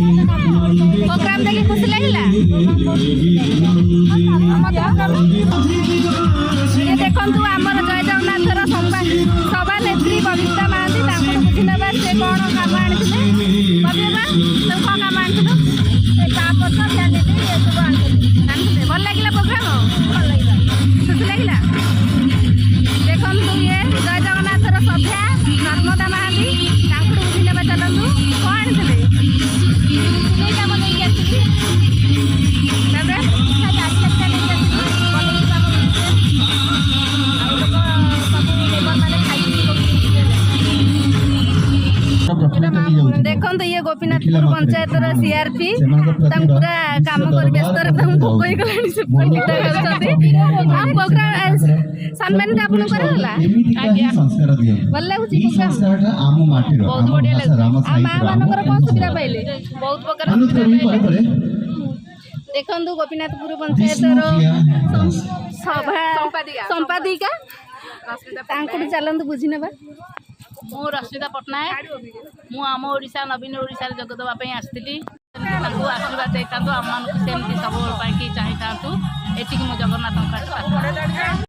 programme देखिए खुशी लगिला ये देखंतु आमर जय जगन्नाथर सभा नेत्री बबिता महांती बुझी नवा से कौन काम आनिथिले बबिता सब कौन काम आनिथिलु ए कापड़ भ्यालिटी ये सब आनिथिले भल लागिला प्रोग्राम भल लागिला खुशी लागिला देखंतु ये जय जगन्नाथर सभा नर्मदा महांती बुझी नवा चलंतु कौन आनिथिले देखो ये गोपीनाथपुर पंचायत सीआरपी पूरा काम कर व्यस्त भोक प्रोग्राम सम्मान आपन करला भल लगुच बहुत बढ़िया लगे माँ मानकर कौन सुविधा पाइले बहुत प्रकार देखो गोपीनाथपुर पंचायत सभा संपादिका चलतु बुझी नवा मु रश्मिता पट्टनायक मु आम ओडिशा नवीन ओडिशा जोग देवाई आसती आशीर्वाद देता आम सेमती सब चाहिए था ये जगन्नाथ